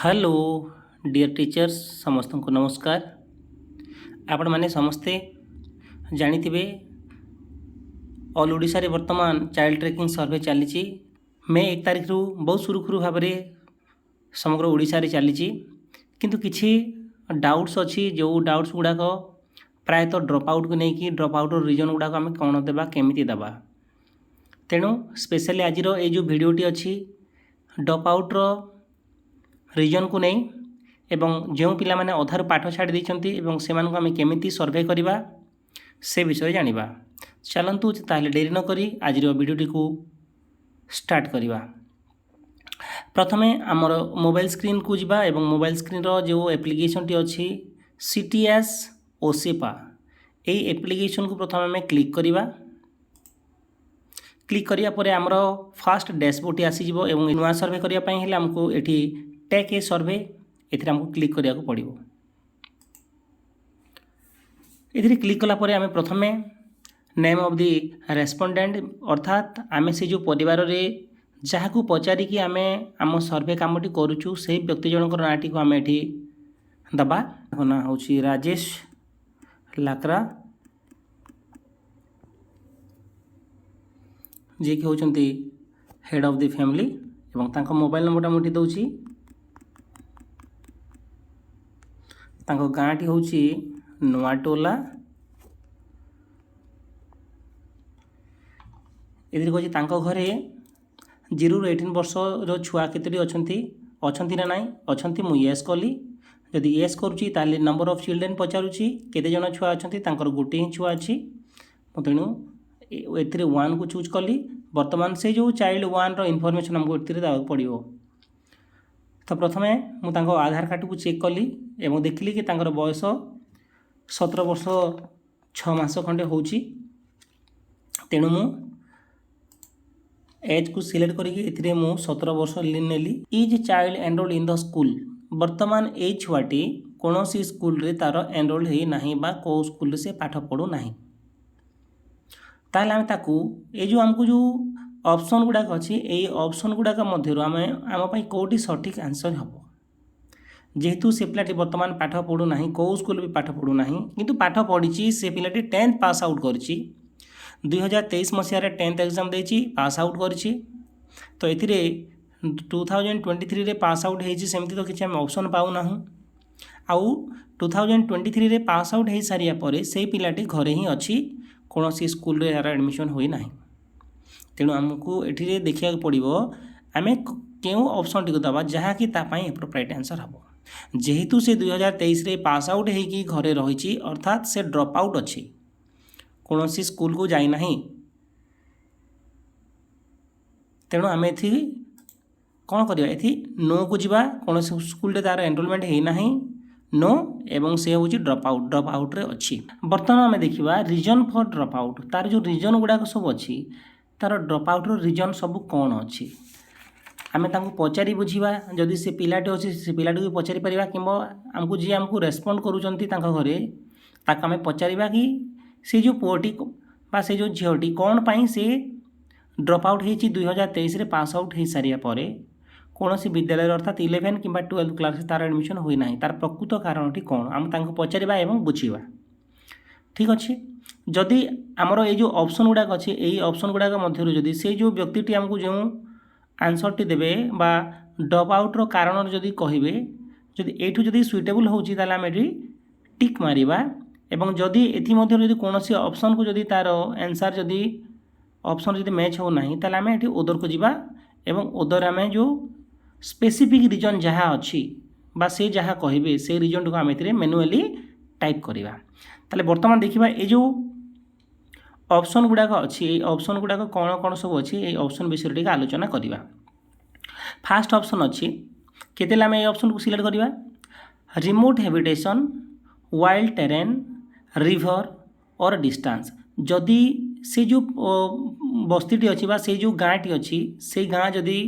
Hello dear teachers समस्त को नमस्कार। आपण माने समस्ते जानिथिबे ऑल ओडिशा रे वर्तमान चाइल्ड ट्रैकिंग सर्वे चली मे 1 तारिख रु बहुत सुरुखुरु भाव में समग्र ओडिशा रे चली किंतु किछि डाउट्स अच्छी जो डाउट्स गुड़ाक प्रायतः ड्रॉप आउट को लेकिन ड्रॉप आउट रीजन गुड़ाक आम कौन देवा केमिति देवा तेणु स्पेशली आज जो भिडियोटी अच्छी ड्रॉप आउट रीजन को नहीं एवं जो पिला माने अधार पाठ छाड़ी देइछंती एवं सेमानक आमे केमिति सर्वे करबा से विषय जानिबा। चलंतु ताले डेरी न करी आज वीडियोटी को स्टार्ट करबा। प्रथमे आमर मोबाइल स्क्रीन को जिबा एवं मोबाइल स्क्रीन रो जो एप्लिकेशन टी अछि CTS OSEPA एई एप्लिकेशन को प्रथमे आमे क्लिक करबा। क्लिक करिया परे आमर फर्स्ट डैशबोर्ड टी आसी जिवो एवं नुआ सर्वे करिया पई हेले हमको एठी टेक ए सर्वे एथिरे हमको क्लिक करिया को पड़िबो। एथिरे क्लिक कला परे आमे प्रथमे नेम ऑफ द रेस्पोंडेंट अर्थात आमे से जो परिवार रे जहाकू पचारि कि आमे आम सर्वे कामटी करूछु सेही व्यक्ति जनकर नाटी को आमे एठी दबा ना होची राजेश लाकरा जे कि होचंती हेड ऑफ द फैमिली एवं तांको मोबाइल नंबरटा मुठी दउची तांको गाँटी होची नुआटोला एदिर कहछि तांको घरे 0 ରୁ 18 वर्ष रो छुआ केतरी अछंती ना नाही अछंती मु यस कली जदि यस करूची ताले नंबर ऑफ चिल्ड्रेन पचारुची केते जण छुआ अछंती तांकर गोटे ही छुआ अछि तेणु एथिरे 1 को चूज कली। वर्तमान से जो चाइल्ड 1 रो इनफॉरमेशन हमको एथिरे दाव पड़िबो। तो प्रथमे मु तांको आधार कार्ड को चेक कली एवं देखली कि तांकर बयस 17 वर्ष 6 मास खंडे होची तेणु मु एज को सिलेक्ट करिके एथिरे मु 17 वर्ष नेली। Is child enrolled in the school वर्तमान ए छुआटी कोनोसी स्कूल रे तार एनरोल्ड हेई नाही बा को स्कूल से पाठ पढु नाही ताले हम ताकू ए जो हमको जो ऑप्शन गुड़ाक अच्छी यही ऑप्शन गुड़ाक मध्य आम आम कौटी सठिक आंसर हम जेहेतु से पिलाटी वर्तमान पाठ पढ़ू ना कौ स्कूल भी पाठ पढ़ू ना किंतु पाठ पढ़ी से पिलाटी 10th पास आउट कर 2023 मसीह 10th एग्जाम देची पास आउट कर तो ये 2023 रे पास आउट होती सेमती तो किसी आम ऑप्शन पाऊ ना आउ 2023 रे पास आउट हो सारिया परे से पिलाटी घरे ही अच्छी कौन सी स्कूल रे यार एडमिशन होई नाही तेणु आमको ये देखा पड़ो आम क्यों ऑप्शन टी दबा जहाँ कि एप्रोप्रिएट आंसर हम जेहेतु से 2023 रे पास आउट होगी घरे रही अर्थात से ड्रॉप आउट अच्छी कौन सी स्कूल को जाई नाही तेणु आम एथि कौन करवा एथि नो को जीवा कौन स्कूल रे तार एनरोलमेंट है ना नो एवं से हूँ ड्रॉप आउट रे अच्छी। बर्तमान आम देखा रीजन फॉर ड्रॉप आउट तार जो रीजन गुड़ाक सब अच्छी तार ड्रॉप आउट रीजन सब कौन अच्छी आम पचारि बुझा जदि से पिलाटे अच्छी से पिलाटी को पचारि पारिबा किंबा आमको जी आमको रेस्पॉन्ड करूछंती तांका घरे ताका आम पचारिबा कि से जो पुओटी बा से जो झीलटी कौन पाई से ड्रॉप आउट होती 2023 रे पास आउट हो सारिया परे कौन सी विद्यालय अर्थात 11 कि 12 क्लास तार एडमिशन हुई ना तार प्रकृत कारणटी कौन आम तांको पचारिबा एवं बुझीबा। ठीक अच्छे जदि आमर ये जो ऑप्शन गुड़ाक अच्छे यही ऑप्शन गुड़ाक मध्य जदि से जो व्यक्ति आमको जो आंसर टी देवे बा ड्रॉप आउट रो कारण जदि कहिबे जदि एठू जदि सुइटेबल होची ताले हम एठी टिक मारिबा एवं जदि एथि मध्य जदि कोनोसी ऑप्शन को जदि तार आंसर जदि ऑप्शन जदि मैच हो नाही ताले हम एठी ओदर को जिबा एवं ओदर हम जो स्पेसिफिक रीजन जहाँ अच्छी बा से जहाँ कहिबे से रीजन को आम एथिरे मैनुअली टाइप करिबा। ताले वर्तमान देखिबा ए जो ऑप्शन गुड़ाक अच्छी ऑप्शन गुड़ाक कौन कौन सब अच्छी ये ऑप्शन विषय टी आलोचना करवा। फास्ट ऑप्शन अच्छी केते आम ये ऑप्शन को सिलेक्ट करवा remote habitation wild terrain river और डिस्टेंस जदि से जो बस्ती अच्छी बा से जो गाँटी अच्छी से गाँ जदि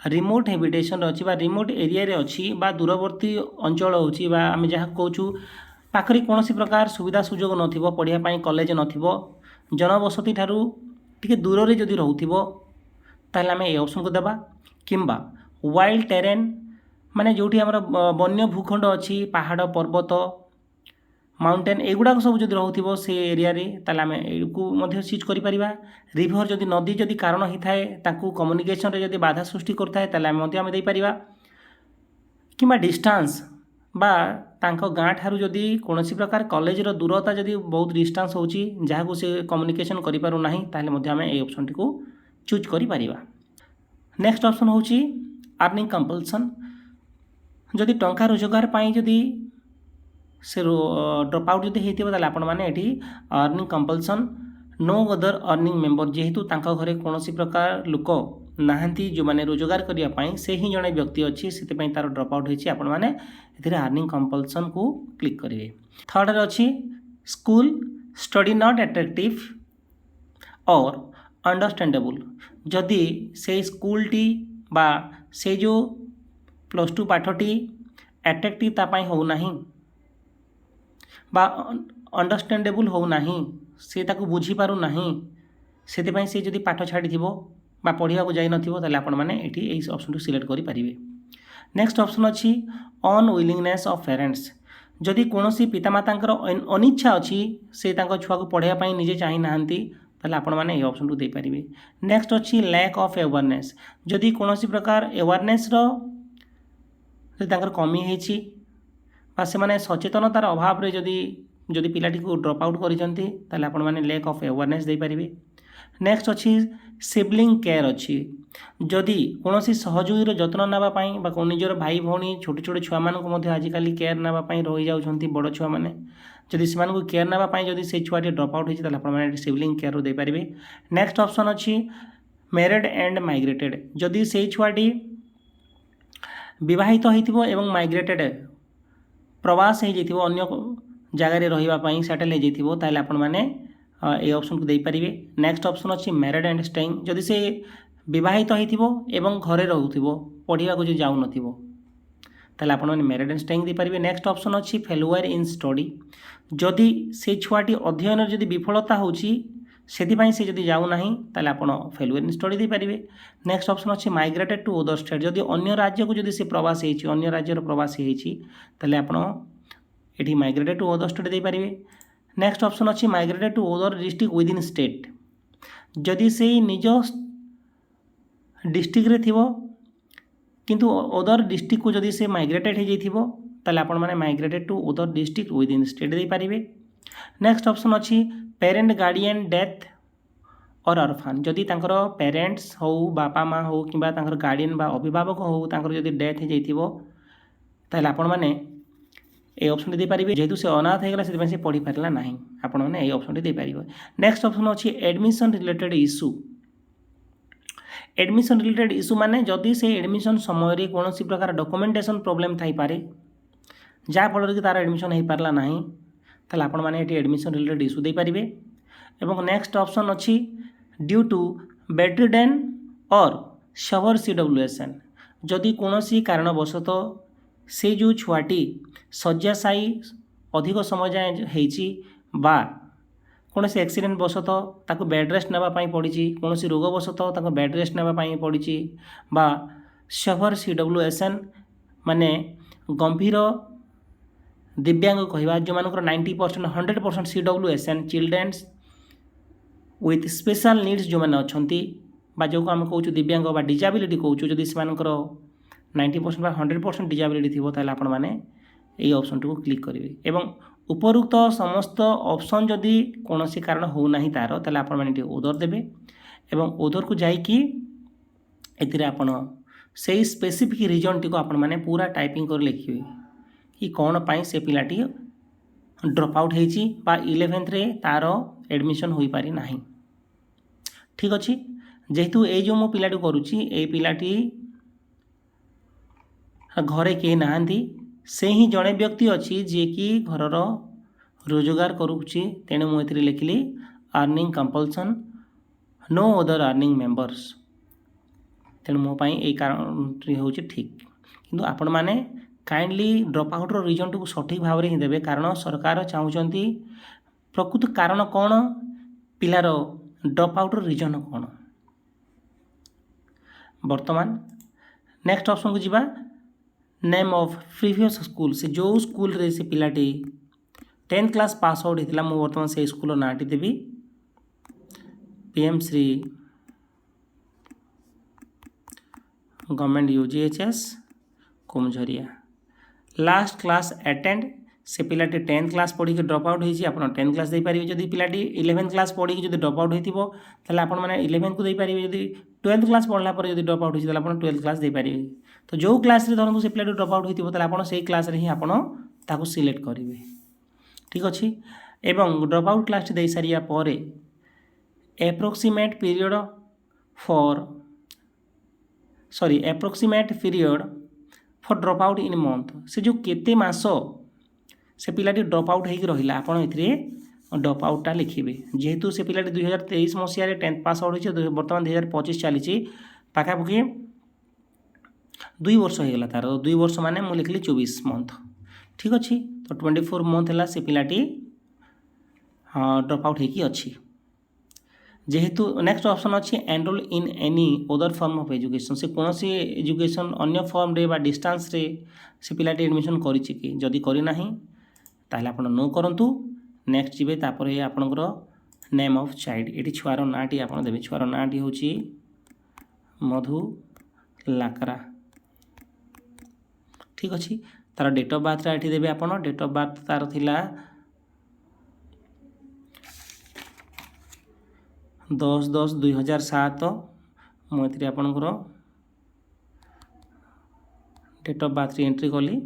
रिमोट हैबिटेशन अच्छी बा रिमोट एरिया रे अच्छी बा दूरवर्ती अंचल होची बा आम जहाँ कहूँ पाखरी कौन प्रकार सुविधा सुजोग नथिबो पढ़िया कॉलेज नथिबो जनबसती ठारू टिके दूर रे जदि रहउथिबो ताले आम ए ऑप्शन को देबा किंबा वाइल्ड टेरेन माने जोठी आमर वन्य भूखंड अच्छी पहाड़ पर्वत माउंटेन एगुड़ाक सब जब रोथिबो से एरिया रे ताले आमे एकु मध्य सीज करि परिबा। रिभर जदि नदी जदि कारण ही थाए ताकू कम्युनिकेशन रे जदि बाधा सृष्टि करथाए ताले आमे मध्य आमे देई परिबा। किंबा डिस्टेंस बा तांको गाँ ठारू जदि कोनोसी प्रकार कॉलेज रो दूरता जदि बहुत डिस्टेंस होची जहाकू से कम्युनिकेशन करि पारु नाही ताले मध्य आमे ए ऑप्शन टिको चूज करि परिबा। नेक्स्ट ऑप्शन होची अर्निंग कंपल्सन। जदि टंका रोजगार पाई जदि से ड्रप आउट जदि हेतिबा ताले आपण माने एठी earning compulsion no other earning member जेहेतु तांका घरे कोनोसी प्रकार लोक नाहंती जो माने रोजगार करिया पाई से ही जणे व्यक्ति अछि सेते पई तार ड्रप आउट हेछि आपण माने एथिरे अर्निंग कंपल्सन को क्लिक करिवे। थर्ड रे अछि स्कूल स्टडी नॉट अट्रैक्टिव और अंडरस्टैंडेबल। जदि से स्कूल टी बा से जो +2 पाठटी अट्रैक्टिव ता पई हो नाही बा अंडरस्टैंडेबल हो नाही से ताकू बुझी पारु नाही सेते पई से जदि पाठ छाडी थिबो बा पढ़िया को जाई नथिबो ताले आपण माने एठी एई ऑप्शन टू सिलेक्ट करि परिबे। नेक्स्ट ऑप्शन अछि अनविलिंगनेस ऑफ पेरेंट्स। जदि कोनोसी पितामातांकर अनिच्छा अछि से तांको छुआ को पढ़िया पई निजे चाहि नाहंती ताले आपण माने एई ऑप्शन टू दे परिबे। नेक्स्ट अछि लैक ऑफ अवेयरनेस। जदि कोनोसी प्रकार अवेयरनेस रो तांकर कमी हेछि बा से माने सचेतनतार अभाव रे जदि पिलाटी को ड्रप आउट करिसंती ताले आपण माने लैक ऑफ अवेयरनेस दे परिबे। नेक्स्ट अछि सिबलिंग केयर अछि। जदि कोनोसी सहयोगी जत्न नाबा पई बा को निजर भाई भौणी छोटे छोटे छुआ मान को मध्य आजिकल केयर नाबा पई रहि जाउछंती बड़ छुआ माने जदि सेमान को केयर नाबा पई जदि से छुआटी ड्रप आउट हेछि ताले आपण माने सिबलिंग केयर रो दे परिबे। नेक्स्ट ऑप्शन अछि मैरिड एंड माइग्रेटेड। जदि से छुआटी विवाहित होइथिबो एवं माइग्रेटेड प्रवास हो जाइथिबो अन्य जगह रे रहिबा पई सेटल हो जाइथिबो ताले आपण माने ए ऑप्शन को दे परिबे। नेक्स्ट ऑप्शन अछि मैरिड एंड स्टेइंग। जदि से विवाहित होइथिबो एवं घरे रहउथिबो पढ़िया को जो जाउ नथिबो ताले आपण माने मैरिड एंड स्टेइंग दे परिबे। नेक्स्ट ऑप्शन अछि फेलुअर इन स्टडी। जदि से छुआटी अध्ययन जदि विफलता होछि सेति पई से जदि जाउ नाही ताले आपण फेलुअर इन स्टडी दे परिबे। नेक्स्ट ऑप्शन अछि माइग्रेटेड टू अदर स्टेट। जदि अन्य राज्य को जदि से प्रवासी हेछि अन्य राज्य रो प्रवासी हेछि ताले आपण एठी माइग्रेटेड टू अदर स्टेट दे परिबे। नेक्स्ट ऑप्शन अछि migrated to other district within state. जदि से निज डिस्ट्रिक्ट रे थिबो किंतु अदर डिस्ट्रिक्ट को जदि से माइग्रेटेड हो जाइथिबो ताले आपण माने migrated to other district within state दे परिबे। नेक्स्ट ऑप्शन अछि पेरेंट गार्डियन डेथ और ऑर्फन। जदि तांकर पेरेंट्स हो बापा माँ हो किंबा तांकर गार्डियन बा अभिभावक हो तांकर जदि डेथ हो जाइथिबो ताले आपण माने ए ऑप्शन दे पारिबे। जेहेतु से अनाथ हेगला से से पढ़ी पारला नाही आपण माने ए ऑप्शन दे पारिबे। नेक्स्ट ऑप्शन अछि admission related issue. Admission related issue माने जदि से एडमिशन समय रे कोनोसी प्रकार डॉक्यूमेंटेशन प्रॉब्लम थाई पारे जा फल कि तार एडमिशन हो पारला नाही ताले आपण माने एटी एडमिशन रिलेटेड इशू दे पारिबे। एवं नेक्स्ट ऑप्शन अछि ड्यू टू बेडरिडन और सवर CWSN। जदि कोनोसी कारणवशतः से जो छुआटी शय्याशायी अधिक समय जाए हेछि बा कोनोसी एक्सीडेंट वशतः ताको बेड रेस्ट नेबा पई पड़िछि कोनोसी रोग वशतः ताको बेड रेस्ट नेबा पई पड़िछि बा सवर CWSN माने गंभीर दिव्यांग कहवा जो मानकर 90% 100% CWSN children's with special needs जो मैंने अच्छी जो आम कौच दिव्यांग बा डिजाबिलिटी कौचु जदि से 90% बा 100% डिजाबिलिटी थी ताले आपण माने यही ऑप्शन को क्लिक करेंगे। एवं उपरुक्त समस्त ऑप्शन जदि कौन कारण हो ना तार ताले आपण माने ओदर देबे एवं ओदर को जाइकी एथिरे आपण से स्पेसिफिक रीजन टी को आपण माने पूरा टाइपिंग कर लिखिए कि कौन पाई से पिलाटी ड्रप आउट होइछि बा 11th रे तार एडमिशन होई पारि नाही। ठीक अच्छे जेहेतु ये जो मो पिलाटी करुच्ची ये पिलाटी घरे के नहांती से ही जड़े व्यक्ति अच्छी जी कि घरर रोजगार करुच्ची तेणु मुझे लिखिली earning compulsion no other earning members तेणु मो पाई कारण हूँ ठीक किंतु आपण माने kindly drop out reason to सठिक भाव ही देवे कारण सरकार चाहूँगी प्रकृत कारण कौन पिलार ड्रप आउट रीजन कौन। बर्तमान नेक्स्ट ऑप्शन को जीवा नेम ऑफ प्रीवियस स्कूल से जो स्कूल रे से पिलाटी 10th क्लास पास आउट होता मुझे बर्तमान से स्कूल नाटी देवी PM Shri government UGHS Kumjharia last class attend से पिलाटी 10th क्लास पढ़ी ड्रप आउट होती आप 10th क्लास दे पारे जब पिलाटी 11th क्लास पढ़ी जो ड्रप आउट होता आप 11 को दे पारे जब 12th क्लास पढ़ला पर जब ड्रप आउट होती आप 12th क्लास दे पारे तो जो क्लास रे धरतु से पिलाटी ड्रप आउट होता आप से क्लास रे ही आपको सिलेक्ट करेंगे ठीक अच्छे एवं ड्रप आउट क्लास दे सारिया पर approximate period for drop out in month से जो केते मास से पिलाटी ड्रप आउट होगी रहा आप ड्रप आउटा लिखे जेहेतु से पिलाटी 2023 मसीह 10th पास आउट होती बर्तमान 2025 चली पाखापाखि 2 वर्ष होगा तार 2 वर्ष मान मुझे लिखली 24 मंथ ठीक अच्छे तो 24 मंथ है से पिलाटी ड्रप आउट होगी अच्छी जेहेतु नेक्स्ट ऑप्शन अच्छी enrol in any other form of education से कौन सी एजुकेशन अन्य फॉर्म रे बा डिस्टेंस रे से पिलाटी एडमिशन करिछि कि जदि करि नाही ताहले आपण नो करंतु नेक्स्ट जीवे तापर आपनकर नेम ऑफ चाइल्ड एटी छुआर नाटी आपण देबे छुआर नाटी होची मधु लाकरा ठीक अच्छे तार डेट ऑफ बर्थ एटी देबे आपण डेट ऑफ बर्थ तार थिला 10/10/2007 मुझे आपणकर डेट ऑफ बर्थ एंट्री कली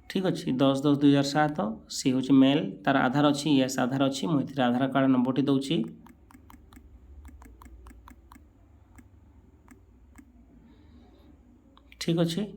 ठीक अच्छे 10/10/2007 सी हूँ मेल तार आधार अच्छी यस आधार अच्छी मुझे आधार कार्ड नंबर टी दूची ठीक अच्छे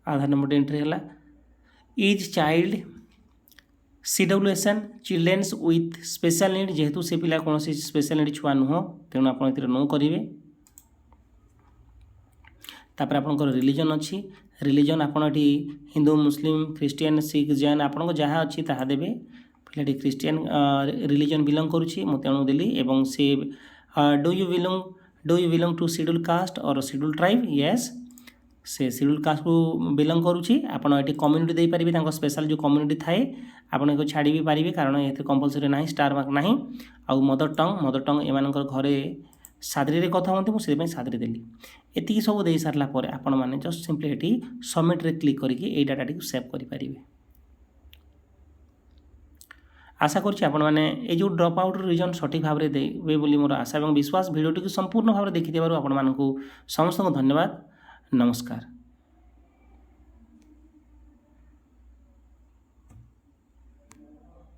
आधार नंबर एंट्री है is child CWSN children's with special need जेहेतु से पिला कौन सी स्पेशल नीड छुआ नुह तेणु आप नो करेंगे तापर आपंकर रिलीजन अच्छी रिलीजन आपड़ हिंदू मुस्लिम क्रिश्चियन सिख जैन आपको जहाँ अच्छी ताहा देवे पिलाटी क्रिश्चियन रिलीजन बिलंग करुच्ची मु तेणु देली एवं से do you belong to schedule caste और शेड्यूल ट्राइब यस से शेड्यूल कास्ट को बिलंग करुच्ची आपड़ ये कम्युनिटी दे पारे स्पेशल जो कम्युनिटी थाए आपन को छाड़ी भी पारे कारण ये कंपलसरी ना स्टार मार्क ना आउ मदर टंग एम घरे सादरी कथा हमें मुझे सादरी देली एति सब दे सारा पर आपण मैंने जस्ट सिंपली ये सबमिट रे क्लिक करके ये डाटा को सेव करें आशा करुँच आपने जो ड्रप आउट रिजन सठिक भाव में देवे बोली मोर आशा और विश्वास भिडियोटी को संपूर्ण भाव में देखि आपण समस्त धन्यवाद नमस्कार।